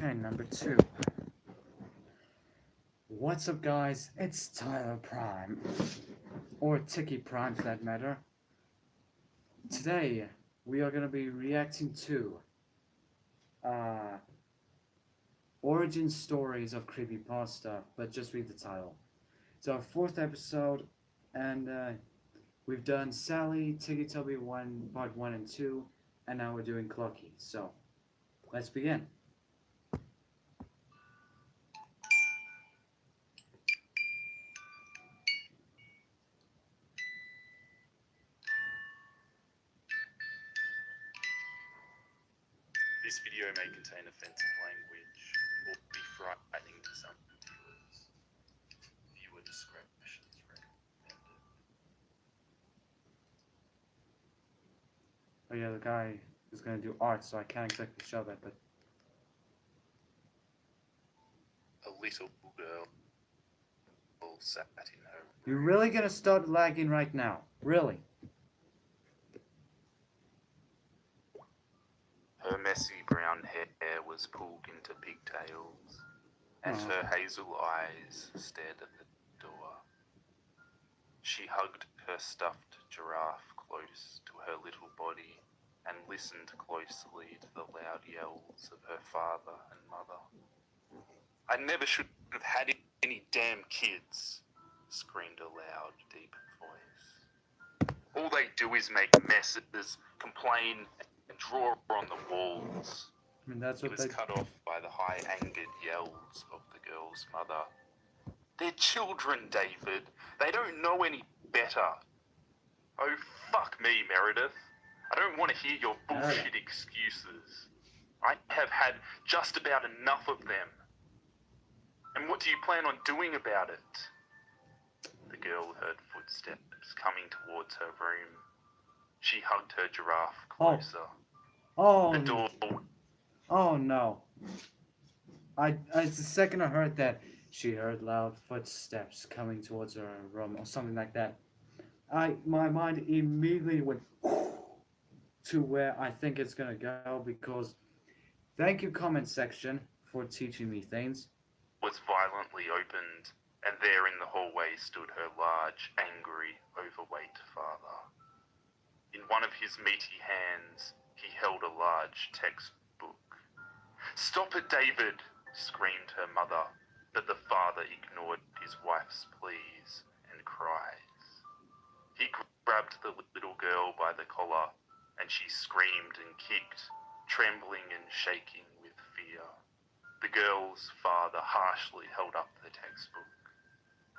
Okay, number two. What's up, guys? It's Tyler Prime, or Tiki Prime for that matter. Today, we are going to be reacting to uh, origin stories of Creepypasta, but just read the title. It's our fourth episode, and we've done Sally, Tiki Toby 1, Part 1 and 2, and now we're doing Clocky. So, let's begin. This video may contain offensive language or be frightening to some viewers. Viewer discretion is recommended. Oh yeah, the guy is going to do art, so I can't exactly show that, but... A little girl sat in her You're really going to start lagging right now? Really? Her messy brown hair was pulled into pigtails, and her hazel eyes stared at the door. She hugged her stuffed giraffe close to her little body and listened closely to the loud yells of her father and mother. I never should have had any damn kids, screamed a loud, deep voice. All they do is make messes, complain, and draw on the walls. I mean, that's He what was they... cut off by the high angered yells of the girl's mother. They're children, David. They don't know any better. Oh, fuck me, Meredith. I don't want to hear your bullshit excuses. I have had just about enough of them. And what do you plan on doing about it? The girl heard footsteps coming towards her room. She hugged her giraffe closer. Oh, The door. oh no. It's the second I heard that, she heard loud footsteps coming towards her room, or something like that. My mind immediately went to where I think it's gonna go, because thank you, comment section, for teaching me things. Was violently opened, and there in the hallway stood her large, angry, overweight father. In one of his meaty hands, he held a large textbook. Stop it, David, screamed her mother, but the father ignored his wife's pleas and cries. He grabbed the little girl by the collar, and she screamed and kicked, trembling and shaking with fear. The girl's father harshly held up the textbook.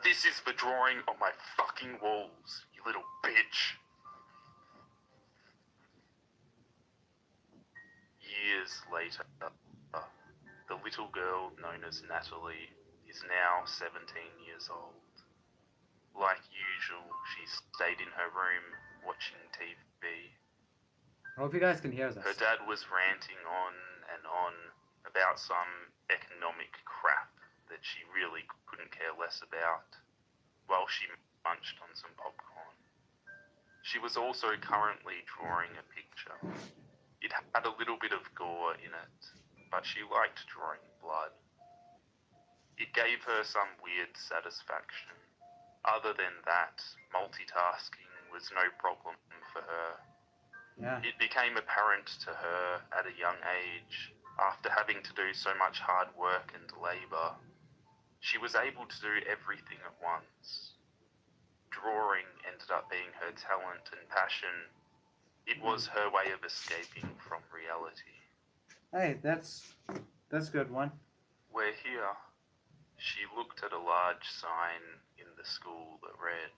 This is for drawing on my fucking walls, you little bitch. Years later, the little girl known as Natalie is now 17 years old. Like usual, she stayed in her room watching TV. I hope you guys can hear this. Her dad was ranting on and on about some economic crap that she really couldn't care less about, while she munched on some popcorn. She was also currently drawing a picture. It had a little bit of gore in it, but she liked drawing blood. It gave her some weird satisfaction. Other than that, multitasking was no problem for her. Yeah. It became apparent to her at a young age, after having to do so much hard work and labour, she was able to do everything at once. Drawing ended up being her talent and passion. It was her way of escaping from reality. Hey, that's a good one. We're here. She looked at a large sign in the school that read,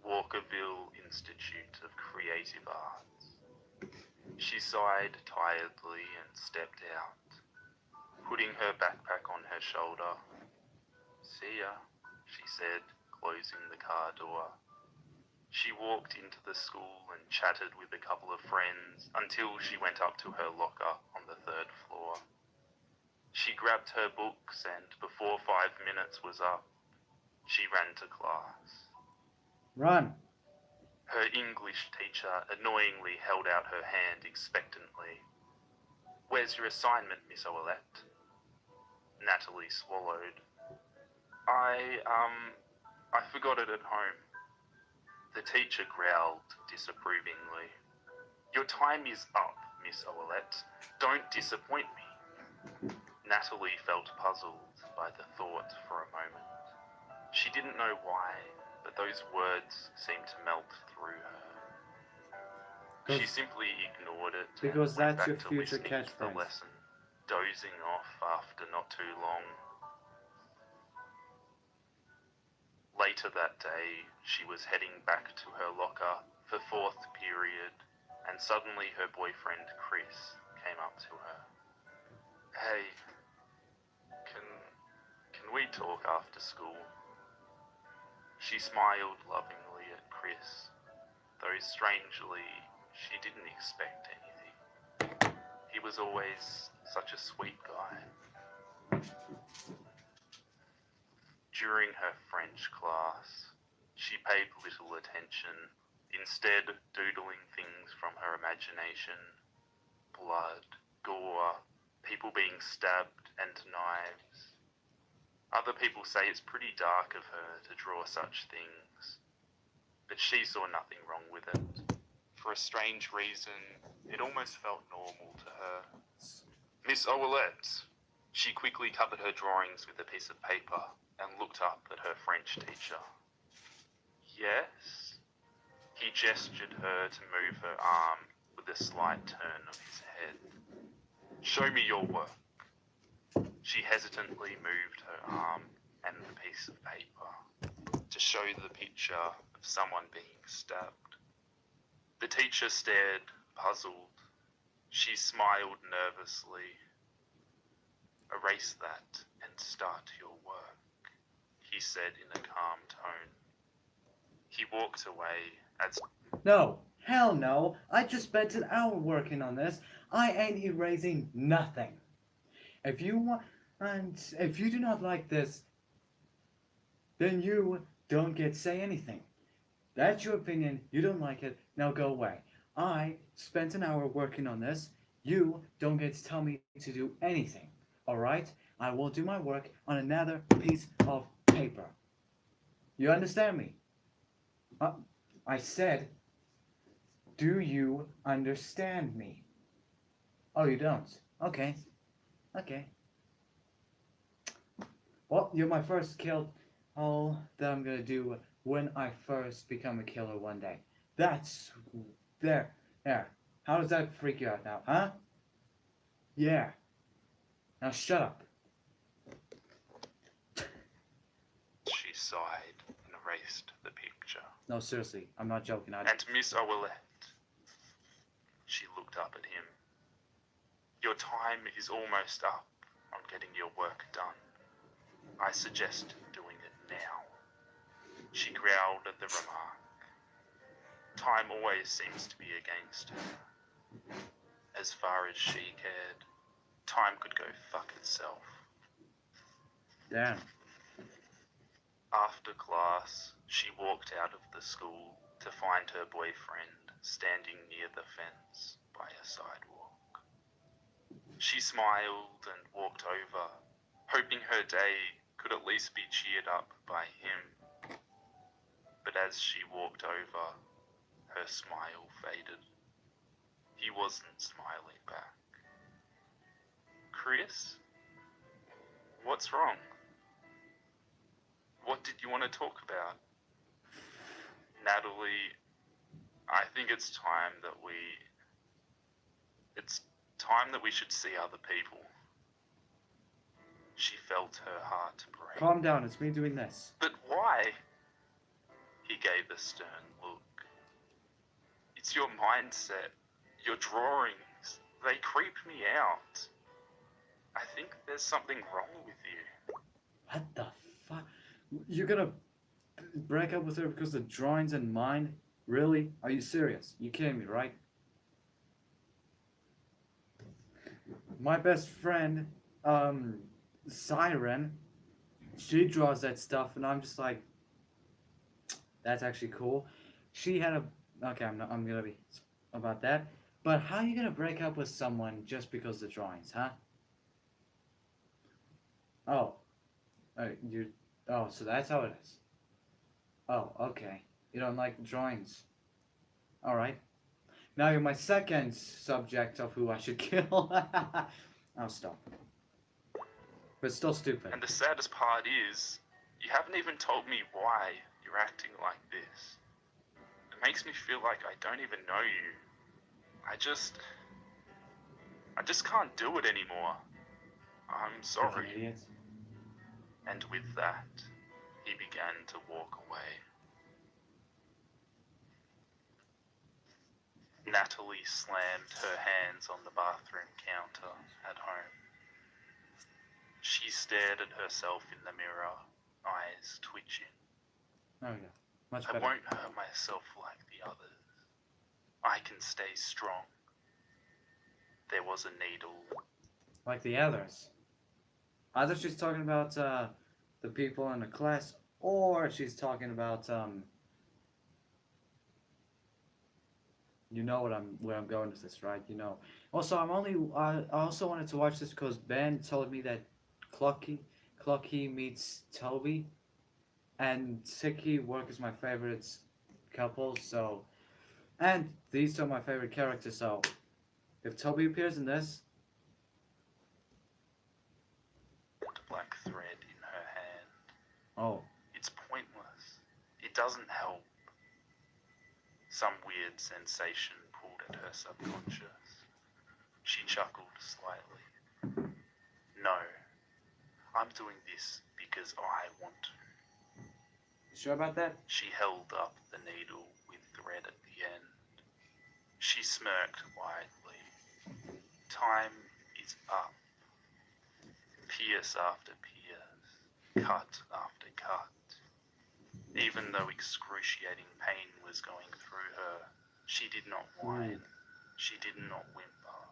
Walkerville Institute of Creative Arts. She sighed tiredly and stepped out, putting her backpack on her shoulder. See ya, she said, closing the car door. She walked into the school and chatted with a couple of friends until she went up to her locker on the 3rd floor. She grabbed her books and before 5 minutes was up, she ran to class. Run. Her English teacher annoyingly held out her hand expectantly. Where's your assignment, Miss Ouellette? Natalie swallowed. I forgot it at home. The teacher growled disapprovingly. Your time is up, Miss Owlette. Don't disappoint me. Natalie felt puzzled by the thought for a moment. She didn't know why, but those words seemed to melt through her. She simply ignored it because and went that's your back to future listening to the catchphrase. lesson, dozing off after not too long. Later that day, she was heading back to her locker for fourth period, and suddenly her boyfriend Chris came up to her. Hey, can we talk after school? She smiled lovingly at Chris, though strangely she didn't expect anything. He was always such a sweet guy. During her French class, she paid little attention, instead doodling things from her imagination. Blood, gore, people being stabbed, and knives. Other people say it's pretty dark of her to draw such things, but she saw nothing wrong with it. For a strange reason, it almost felt normal to her. Miss Owlette! She quickly covered her drawings with a piece of paper and looked up at her French teacher. Yes? He gestured her to move her arm with a slight turn of his head. Show me your work. She hesitantly moved her arm and the piece of paper to show the picture of someone being stabbed. The teacher stared, puzzled. She smiled nervously. Erase that and start your work, he said in a calm tone. He walked away as... No, hell no. I just spent an hour working on this. I ain't erasing nothing. If you want, and if you do not like this, then you don't get to say anything. That's your opinion. You don't like it. Now go away. I spent an hour working on this. You don't get to tell me to do anything. Alright? I will do my work on another piece of paper. You understand me? I said, do you understand me? Oh, you don't? Okay. Okay. Well, you're my first kill. All that I'm gonna do when I first become a killer one day. That's... There. There. How does that freak you out now, huh? Yeah. Now shut up. She sighed and erased the picture. No, seriously, I'm not joking. And Miss Owlette, she looked up at him. Your time is almost up on getting your work done. I suggest doing it now. She growled at the remark. Time always seems to be against her. As far as she cared, time could go fuck itself. Damn. After class, she walked out of the school to find her boyfriend standing near the fence by a sidewalk. She smiled and walked over, hoping her day could at least be cheered up by him. But as she walked over, her smile faded. He wasn't smiling back. Chris? What's wrong? What did you want to talk about? Natalie, I think it's time that we should see other people. She felt her heart break. Calm down, it's me doing this. But why? He gave a stern look. It's your mindset, your drawings. They creep me out. I think there's something wrong with you. What the fuck? You're gonna break up with her because the drawings and mine? Really? Are you serious? You kidding me, right? My best friend, Siren, she draws that stuff, and I'm just like, that's actually cool. She had a... Okay, I'm gonna be about that. But how are you gonna break up with someone just because of the drawings, huh? Oh, you. Oh, so that's how it is. Oh, okay. You don't like drawings. All right. Now you're my second subject of who I should kill. I'll stop. But still stupid. And the saddest part is, you haven't even told me why you're acting like this. It makes me feel like I don't even know you. I just can't do it anymore. I'm Freaking sorry. idiot. And with that, he began to walk away. Natalie slammed her hands on the bathroom counter at home. She stared at herself in the mirror, eyes twitching. There we go. Much I better. won't hurt myself like the others. I can stay strong. There was a needle. Like the others. Either she's talking about the people in the class, or she's talking about you know where I'm going with this, right? You know. Also, I also wanted to watch this because Ben told me that Clocky meets Toby, and Siki Work is my favorite couple. So, and these two are my favorite characters. So, if Toby appears in this, Black thread in her hand. oh, It's pointless. It doesn't help. Some weird sensation pulled at her subconscious. She chuckled slightly. No, I'm doing this because I want to. you sure about that? She held up the needle with thread at the end. She smirked widely. Time is up. Pierce after pierce, cut after cut. Even though excruciating pain was going through her, she did not whine. She did not whimper.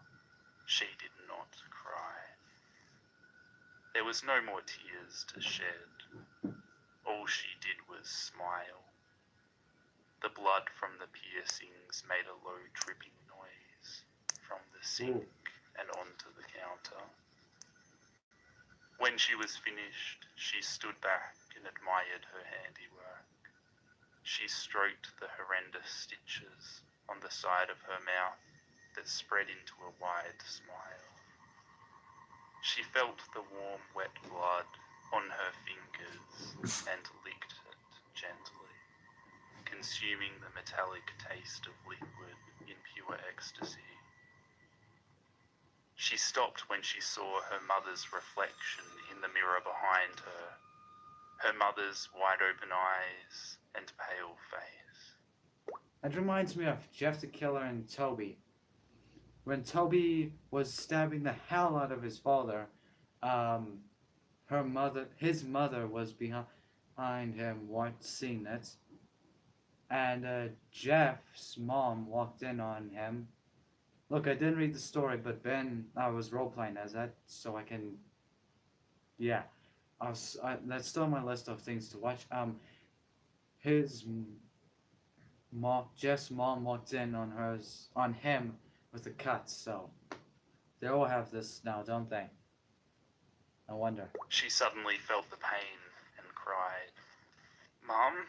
She did not cry. There was no more tears to shed. All she did was smile. The blood from the piercings made a low dripping noise from the sink and onto the counter. When she was finished, she stood back and admired her handiwork. She stroked the horrendous stitches on the side of her mouth that spread into a wide smile. She felt the warm, wet blood on her fingers and licked it gently, consuming the metallic taste of liquid in pure ecstasy. She stopped when she saw her mother's reflection in the mirror behind her, her mother's wide-open eyes and pale face. That reminds me of Jeff the Killer and Toby. When Toby was stabbing the hell out of his father, his mother was behind him, seeing it, and Jeff's mom walked in on him. Look, I didn't read the story, but I was role playing as that, so I can, yeah. That's still on my list of things to watch. His Jeff's mom walked in on him with a cut, so they all have this now, don't they? I wonder. She suddenly felt the pain and cried, "Mum?"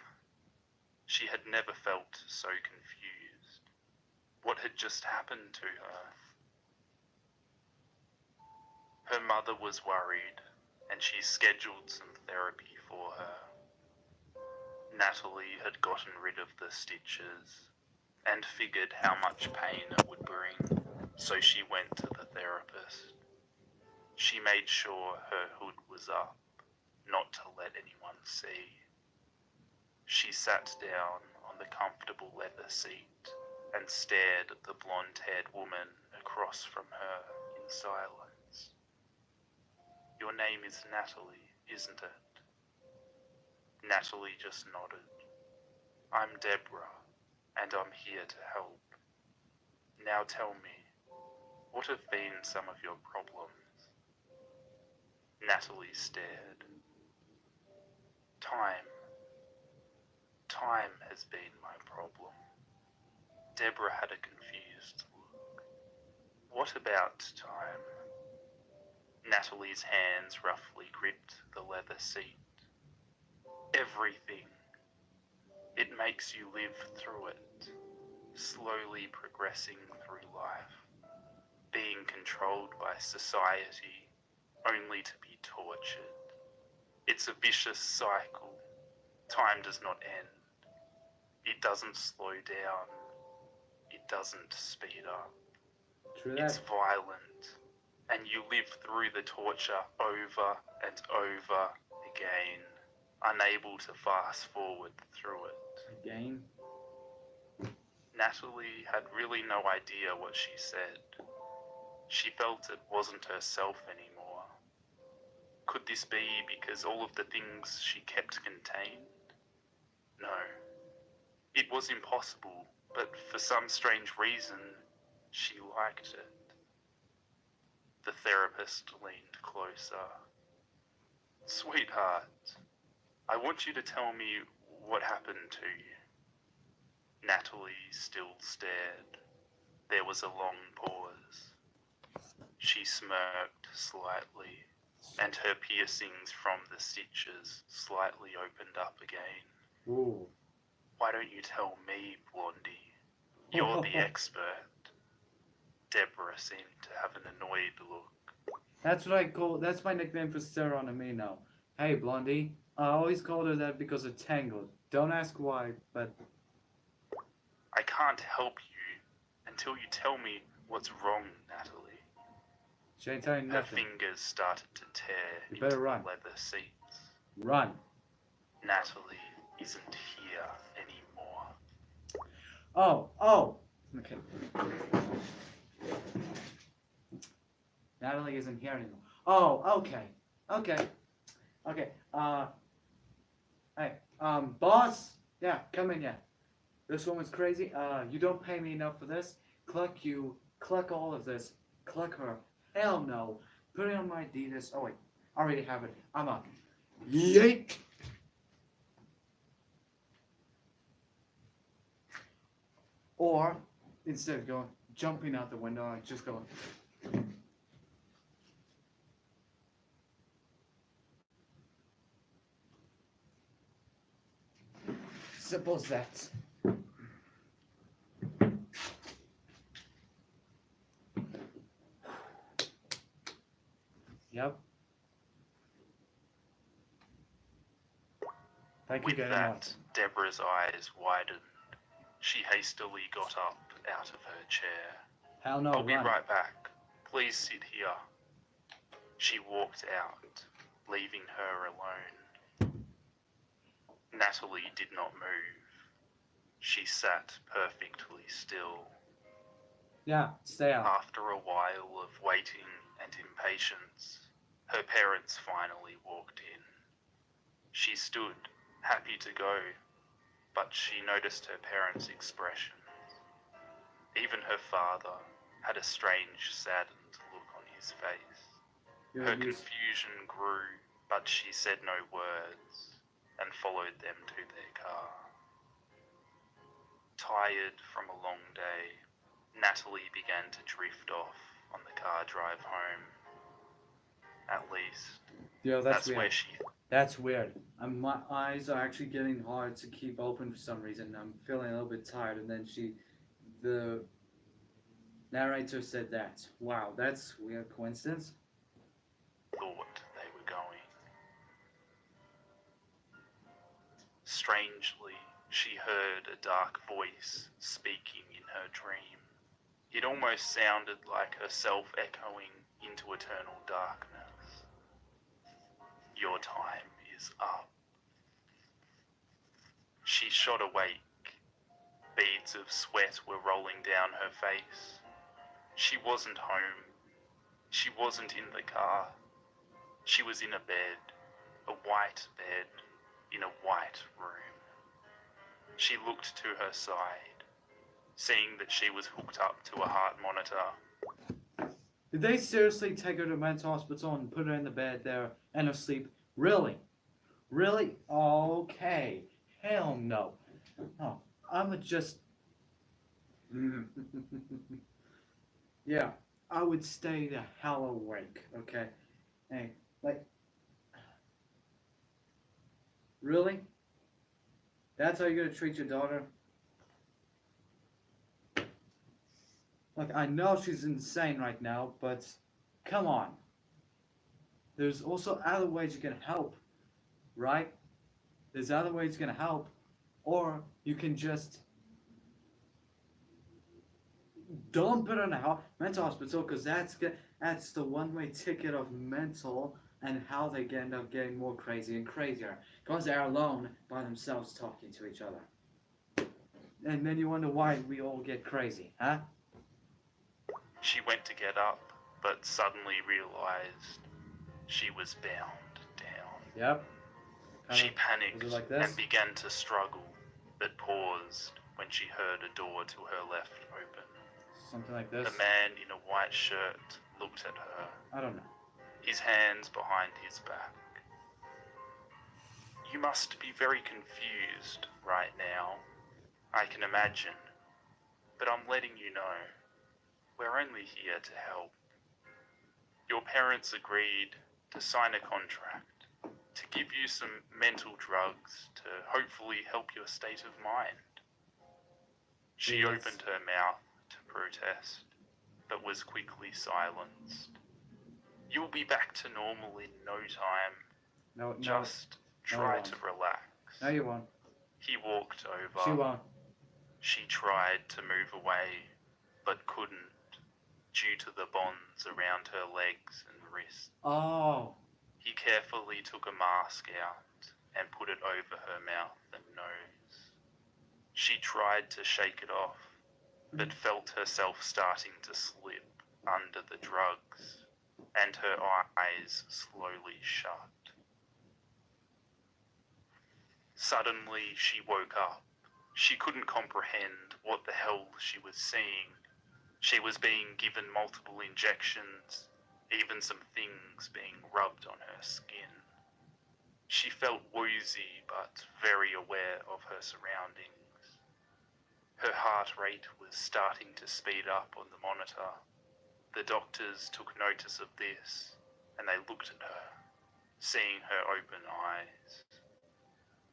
She had never felt so confused. What had just happened to her? Her mother was worried, and she scheduled some therapy for her. Natalie had gotten rid of the stitches and figured how much pain it would bring, so she went to the therapist. She made sure her hood was up, not to let anyone see. She sat down on the comfortable leather seat and stared at the blonde-haired woman across from her in silence. "Your name is Natalie, isn't it?" Natalie just nodded. "I'm Deborah, and I'm here to help. Now tell me, what have been some of your problems?" Natalie stared. Time. Time has been my problem." Deborah had a confused look. "What about time?" Natalie's hands roughly gripped the leather seat. Everything. It makes you live through it, slowly progressing through life, being controlled by society only to be tortured. It's a vicious cycle. Time does not end. It doesn't slow down. It doesn't speed up. True It's that. violent, and you live through the torture over and over again, unable to fast forward through it. Again. Natalie had really no idea what she said. She felt it wasn't herself anymore. Could this be because all of the things she kept contained? No. It was impossible, but for some strange reason, she liked it. The therapist leaned closer. Sweetheart, I want you to tell me what happened to you. Natalie still stared. There was a long pause. She smirked slightly, and her piercings from the stitches slightly opened up again. Ooh. Why don't you tell me, Blondie? You're the expert. Deborah seemed to have an annoyed look. That's what I call. That's my nickname for Sarah and me now. Hey, Blondie. I always called her that because of Tangled. Don't ask why, but I can't help you until you tell me what's wrong, Natalie. she ain't telling you Her nothing. fingers started to tear You into better the run. leather seats. Run. Natalie isn't here anymore. Oh. Okay. Natalie isn't here anymore. Oh, okay. Hey, boss. Yeah, come in. Yeah. This woman's crazy. You don't pay me enough for this. Cluck all of this. Cluck her. Hell no. Put it on my Adidas. Oh wait, I already have it. I'm up. Yeet. Or instead of jumping out the window, I just go. Simple as that. Yep. Thank you With very that, much. Deborah's eyes widened. She hastily got up out of her chair. Hell no, I'll be run. right back. Please sit here. She walked out, leaving her alone. Natalie did not move. She sat perfectly still. Yeah, stay out. After a while of waiting and impatience, her parents finally walked in. She stood, happy to go, but she noticed her parents' expressions. Even her father had a strange, saddened look on his face. Her confusion grew, but she said no words and followed them to their car. Tired from a long day, Natalie began to drift off on the car drive home. At least, Yeah, that's where weird. she... That's weird. My eyes are actually getting hard to keep open for some reason. I'm feeling a little bit tired, and then the narrator said that. Wow, that's weird coincidence. thought they were going. Strangely, she heard a dark voice speaking in her dream. It almost sounded like herself echoing into eternal darkness. Your time is up. She shot awake. Beads of sweat were rolling down her face. She wasn't home. She wasn't in the car. She was in a bed, a white bed, in a white room. She looked to her side, seeing that she was hooked up to a heart monitor. Did they seriously take her to mental hospital and put her in the bed there and asleep? Really? Really? Okay. Hell no. Oh, I'm just... yeah, I would stay the hell awake, okay? Hey, like, really? That's how you're gonna treat your daughter? Look, I know she's insane right now, but come on. There's also other ways you can help, right? There's other ways you can help, or you can just don't put her in a mental hospital because that's the one-way ticket of mental and how they end up getting more crazy and crazier because they're alone by themselves talking to each other. And then you wonder why we all get crazy, huh? She went to get up, but suddenly realized she was bound down. Yep. She panicked like and began to struggle, but paused when she heard a door to her left open. Something like this. A man in a white shirt looked at her, I don't know. his hands behind his back. You must be very confused right now. I can imagine. But I'm letting you know, we're only here to help. Your parents agreed to sign a contract to give you some mental drugs to hopefully help your state of mind. She Yes. opened her mouth to protest, but was quickly silenced. You'll be back to normal in no time. No, Just you try won't. to relax. No, you won't. He walked over. She won't. She tried to move away, but couldn't due to the bonds around her legs and wrists. Oh. He carefully took a mask out and put it over her mouth and nose. She tried to shake it off, but felt herself starting to slip under the drugs, and her eyes slowly shut. Suddenly she woke up. She couldn't comprehend what the hell she was seeing. She was being given multiple injections, even some things being rubbed on her skin. She felt woozy but very aware of her surroundings. Her heart rate was starting to speed up on the monitor. The doctors took notice of this and they looked at her, seeing her open eyes.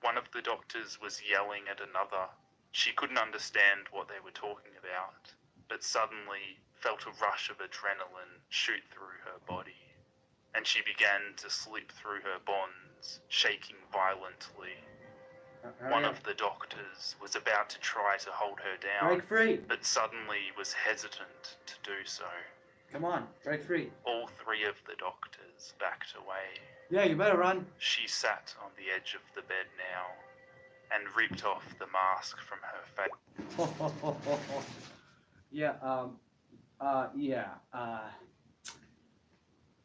One of the doctors was yelling at another. She couldn't understand what they were talking about, but suddenly felt a rush of adrenaline shoot through her body, and she began to slip through her bonds, shaking violently. One of the doctors was about to try to hold her down, Break free. but suddenly was hesitant to do so. Come on, break free. All three of the doctors backed away. Yeah, you better run. She sat on the edge of the bed now and ripped off the mask from her face. Yeah,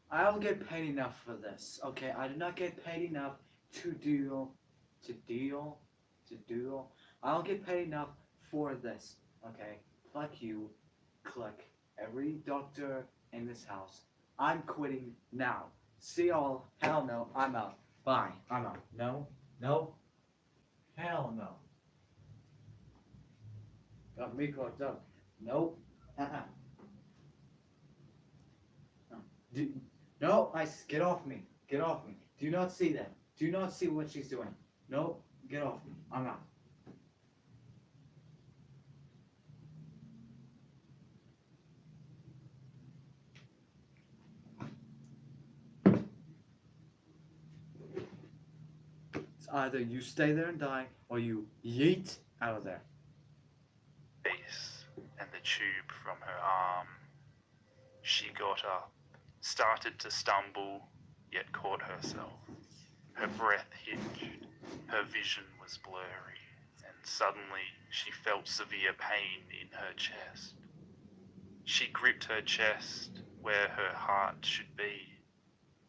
I don't get paid enough for this, okay? I do not get paid enough to deal. I don't get paid enough for this, okay? Fuck you, click every doctor in this house. I'm quitting now. See y'all. Hell no, I'm out. Bye. I'm out. No. Hell no. Got me clocked up. Nope. No, get off me. Get off me. Do you not see that? Do you not see what she's doing? No, get off me. I'm out. It's either you stay there and die, or you yeet out of there. Face and the tube from her arm. She got up, started to stumble, yet caught herself. Her breath hitched, her vision was blurry, and suddenly she felt severe pain in her chest. She gripped her chest where her heart should be,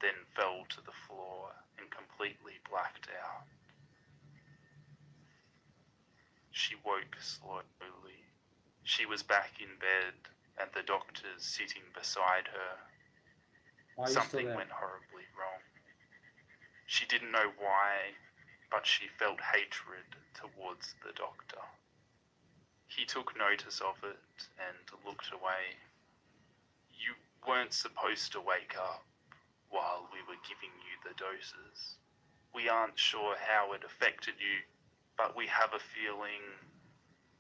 then fell to the floor and completely blacked out. She woke slowly. She was back in bed and the doctors sitting beside her. Something went horribly wrong. She didn't know why, but she felt hatred towards the doctor. He took notice of it and looked away. You weren't supposed to wake up. while we were giving you the doses. We aren't sure how it affected you, but we have a feeling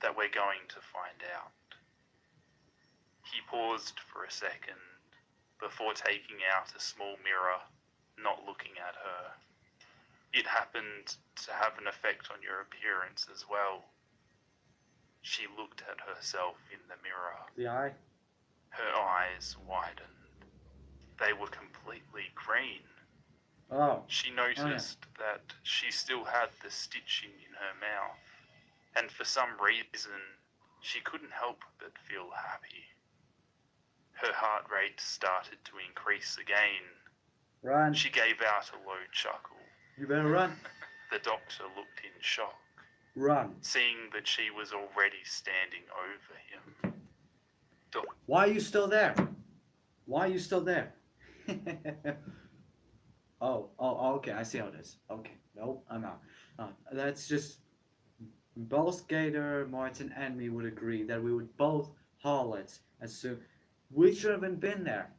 that we're going to find out. He paused for a second before taking out a small mirror, not looking at her. It happened to have an effect on your appearance as well. She looked at herself in the mirror. The eye? Her eyes widened. They were completely green. Oh. She noticed that she still had the stitching in her mouth, and for some reason, she couldn't help but feel happy. Her heart rate started to increase again. Run. She gave out a low chuckle. You better run. The doctor looked in shock, Run. seeing that she was already standing over him. Why are you still there? Why are you still there? Oh, okay, I see how it is. Okay, nope, I'm out. That's just... Both Gator, Martin, and me would agree that we would both haul it as soon... We should have been there.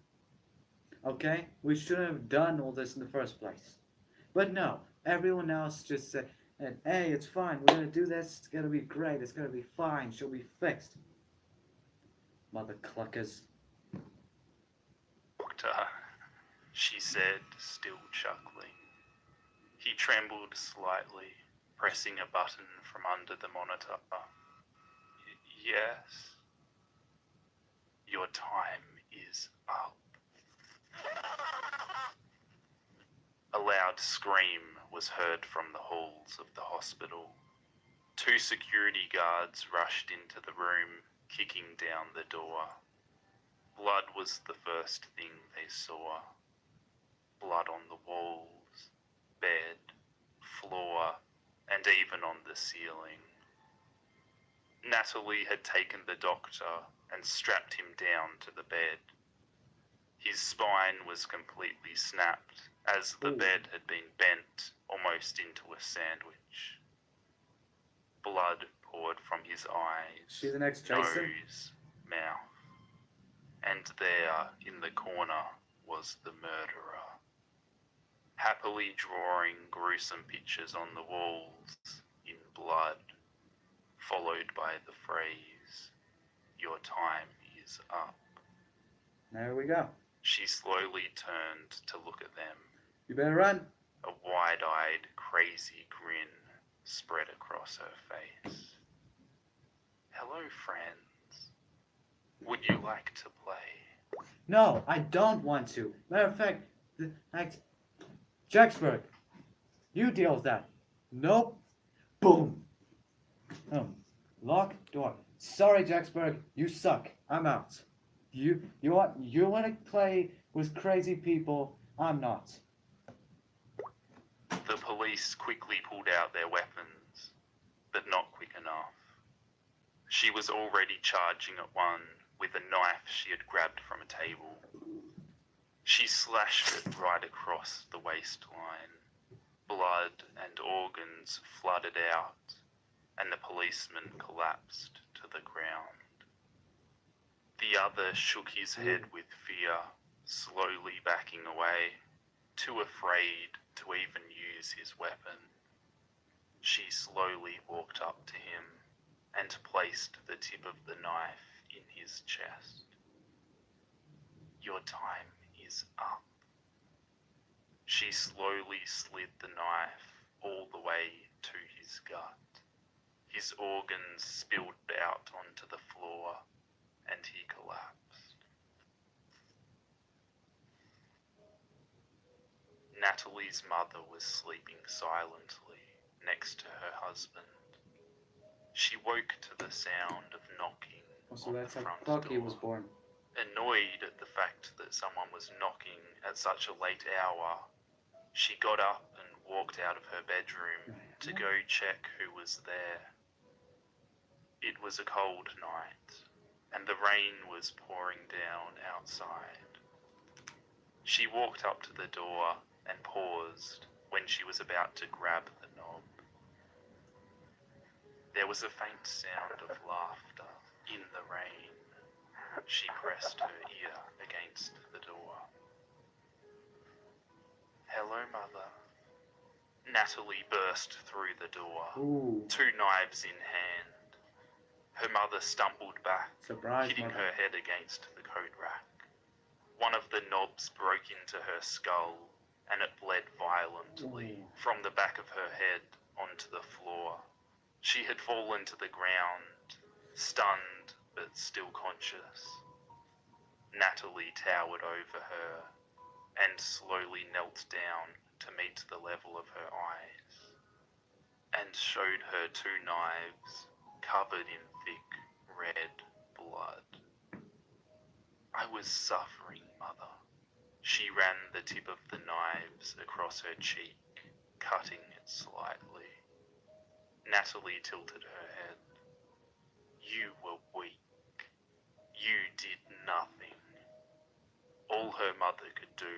Okay? We shouldn't have done all this in the first place. But no, everyone else just said, hey, it's fine, we're gonna do this, it's gonna be great, it's gonna be fine, she'll be fixed. Mother cluckers. Doctor, she said, still chuckling. He trembled slightly, pressing a button from under the monitor. Yes? Your time is up. A loud scream was heard from the halls of the hospital. 2 security guards rushed into the room, kicking down the door. Blood was the first thing they saw. Blood on the walls, bed, floor, and even on the ceiling. Natalie had taken the doctor and strapped him down to the bed. His spine was completely snapped as the bed had been bent almost into a sandwich. Blood poured from his eyes, She the next Jason? nose, mouth. And there, in the corner, was the murderer, happily drawing gruesome pictures on the walls in blood, followed by the phrase, "Your time is up." There we go. She slowly turned to look at them. You better run. A wide-eyed, crazy grin spread across her face. "Hello, friends. Would you like to play?" No, I don't want to. Matter of fact, Jacksburg, you deal with that. Nope. Boom. Lock door. Sorry, Jacksburg, you suck. I'm out. You want to play with crazy people? I'm not. The police quickly pulled out their weapons, but not quick enough. She was already charging at one with a knife she had grabbed from a table. She slashed it right across the waistline. Blood and organs flooded out, and the policeman collapsed to the ground. The other shook his head with fear, slowly backing away, too afraid to even use his weapon. She slowly walked up to him and placed the tip of the knife in his chest. "Your time is up." She slowly slid the knife all the way to his gut. His organs spilled out onto the floor, and he collapsed. Natalie's mother was sleeping silently next to her husband. She woke to the sound of knocking So on that's the how front Clocky door. was born. Annoyed at the fact that someone was knocking at such a late hour, she got up and walked out of her bedroom to go check who was there. It was a cold night, and the rain was pouring down outside. She walked up to the door and paused when she was about to grab the knob. There was a faint sound of laughter in the rain. She pressed her ear against the door. Hello, Mother. Natalie burst through the door, Ooh. 2 knives in hand. Her mother stumbled back, Surprise, hitting mother. her head against the coat rack. One of the knobs broke into her skull, and it bled violently from the back of her head onto the floor. She had fallen to the ground, stunned but still conscious. Natalie towered over her and slowly knelt down to meet the level of her eyes, and showed her 2 knives covered in thick red blood. I was suffering, Mother. She ran the tip of the knives across her cheek, cutting it slightly. Natalie tilted her head. You were weak. You did nothing. All her mother could do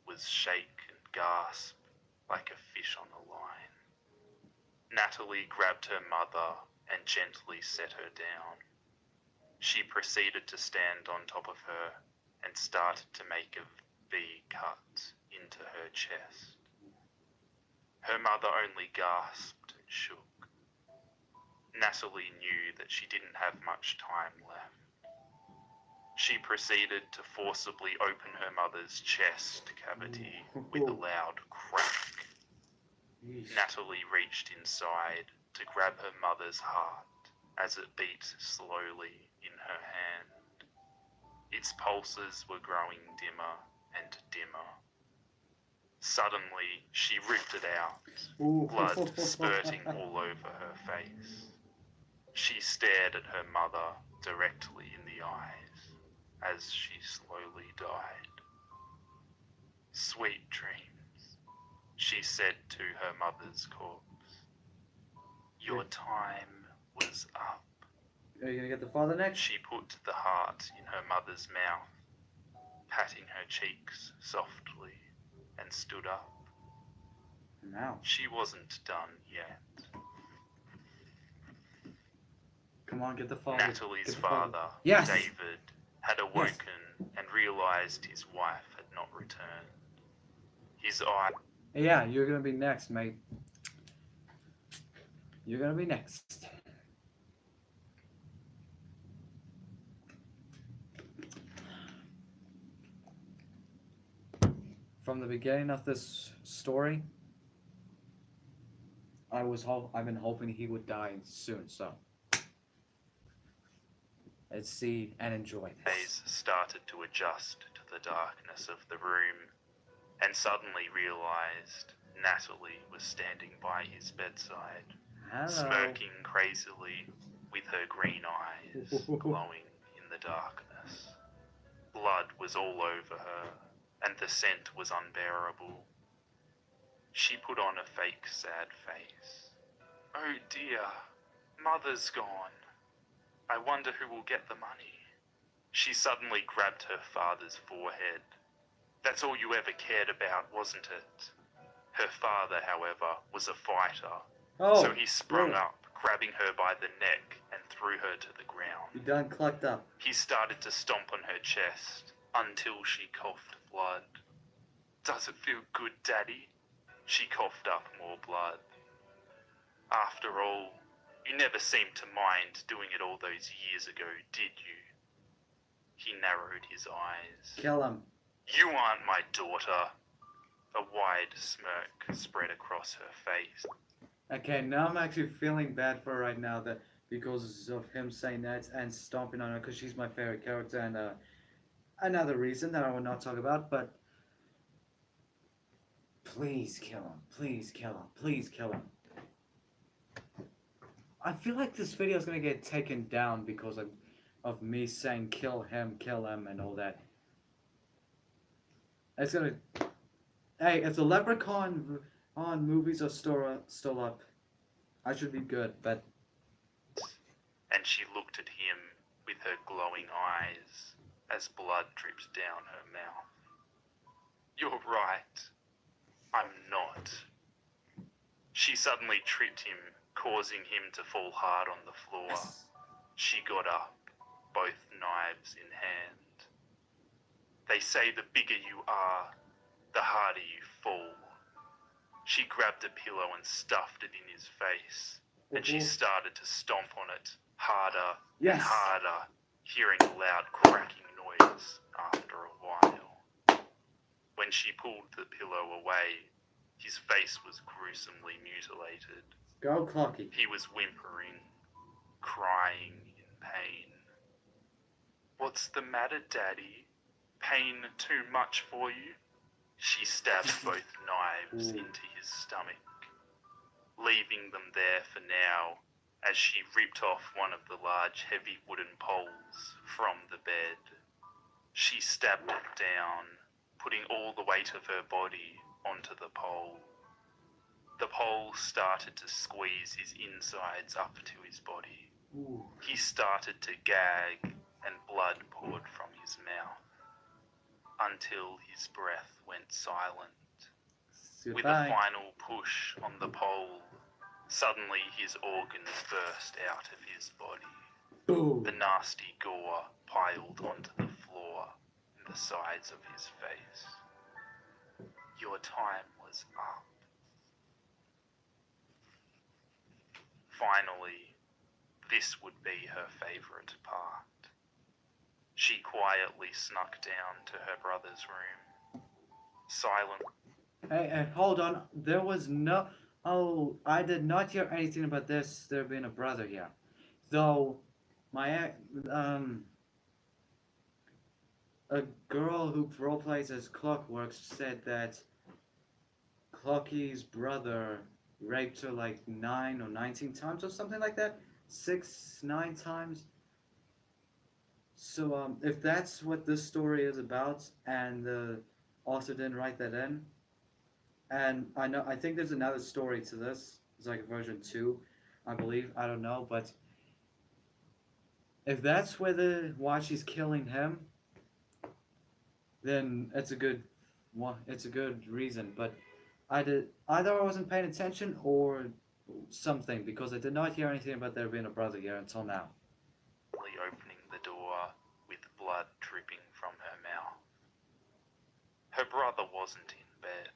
was shake and gasp like a fish on a line. Natalie grabbed her mother and gently set her down. She proceeded to stand on top of her and started to make a V cut into her chest. Her mother only gasped and shook. Natalie knew that she didn't have much time left. She proceeded to forcibly open her mother's chest cavity with a loud crack. Yeesh. Natalie reached inside to grab her mother's heart as it beat slowly in her hand. Its pulses were growing dimmer and dimmer. Suddenly, she ripped it out, Ooh. blood spurting all over her face. She stared at her mother directly in the eyes as she slowly died. Sweet dreams, she said to her mother's corpse. Your time was up. Are you gonna get the father next? She put the heart in her mother's mouth, patting her cheeks softly, and stood up. Now. She wasn't done yet. Come on, get the father. Natalie's Get the father. father, Yes! David, had awoken and realized his wife had not returned. His eye... Yeah, you're gonna be next, mate. You're gonna be next. From the beginning of this story, I've been hoping he would die soon, so let's see and enjoy this. eyes started to adjust to the darkness of the room, and suddenly realized Natalie was standing by his bedside, Hello. smirking crazily with her green eyes glowing in the darkness. Blood was all over her, and the scent was unbearable. She put on a fake sad face. Oh dear, Mother's gone. I wonder who will get the money. She suddenly grabbed her father's forehead. That's all you ever cared about, wasn't it? Her father, however, was a fighter, so he sprung really? up, grabbing her by the neck and threw her to the ground. You done clucked up. He started to stomp on her chest until she coughed blood. Does it feel good, Daddy? She coughed up more blood. After all, you never seemed to mind doing it all those years ago, did you? He narrowed his eyes. Kill him. You aren't my daughter. A wide smirk spread across her face. Okay, now I'm actually feeling bad for her right now that because of him saying that and stomping on her because she's my favorite character and another reason that I will not talk about, but please kill him. Please kill him. Please kill him. I feel like this video is gonna get taken down because of me saying kill him, and all that. It's gonna. Hey, if the Leprechaun on movies are still up, I should be good. But And she looked at him with her glowing eyes as blood dripped down her mouth. You're right. I'm not. She suddenly tripped him, causing him to fall hard on the floor. She got up, both knives in hand. They say the bigger you are, the harder you fall. She grabbed a pillow and stuffed it in his face, and she started to stomp on it harder and harder, hearing a loud cracking noise after a while. When she pulled the pillow away, his face was gruesomely mutilated. Go, Clocky. He was whimpering, crying in pain. "What's the matter, Daddy? Pain too much for you?" She stabbed both knives into his stomach, leaving them there for now as she ripped off one of the large heavy wooden poles from the bed. She stabbed it down, putting all the weight of her body onto the pole. The pole started to squeeze his insides up to his body. He started to gag and blood poured from his mouth until his breath went silent. With a final push on the pole, suddenly his organs burst out of his body. Boom. The nasty gore piled onto the floor and the sides of his face. Your time was up. Finally, this would be her favourite part. She quietly snuck down to her brother's room. Silent. Hey, hold on. There was no... Oh, I did not hear anything about this, there being a brother here. Though, a girl who roleplays as Clockwork said that Clocky's brother raped her like 9 or 19 times or something like that. 6, 9 times. So, if that's what this story is about, and the author didn't write that in, and I think there's another story to this. It's like a version 2, I believe. I don't know, but if that's why she's killing him, then it's a good reason. But either I wasn't paying attention or something, because I did not hear anything about there being a brother here until now. Opening the door with blood dripping from her mouth. Her brother wasn't in bed.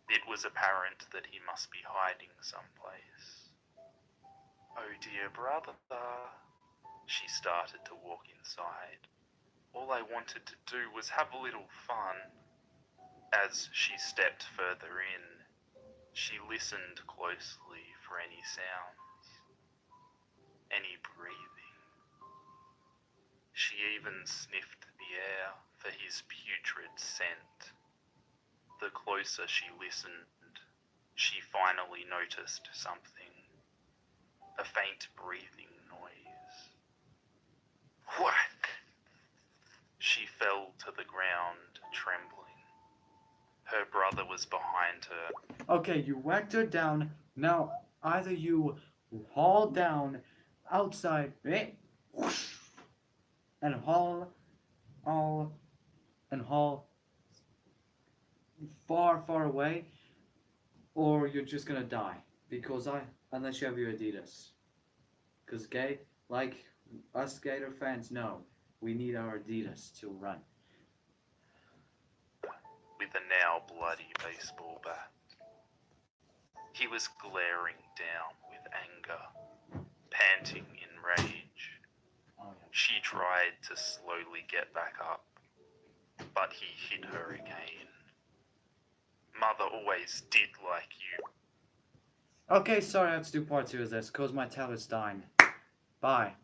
It was apparent that he must be hiding someplace. "Oh dear brother," she started to walk inside. "All I wanted to do was have a little fun." As she stepped further in, she listened closely for any sounds, any breathing. She even sniffed the air for his putrid scent. The closer she listened, she finally noticed something. A faint breathing noise. Whack! She fell to the ground, trembling. Her brother was behind her. Okay, you whacked her down. Now, either you haul down outside, and haul far, far away, or you're just gonna die. Unless you have your Adidas. Because like us Gator fans know, we need our Adidas to run. With a now bloody baseball bat. He was glaring down with anger, panting in rage. She tried to slowly get back up, but he hit her again. Mother always did like you. Okay, sorry, I have to do part 2 of this, because my tablet's dying. Bye.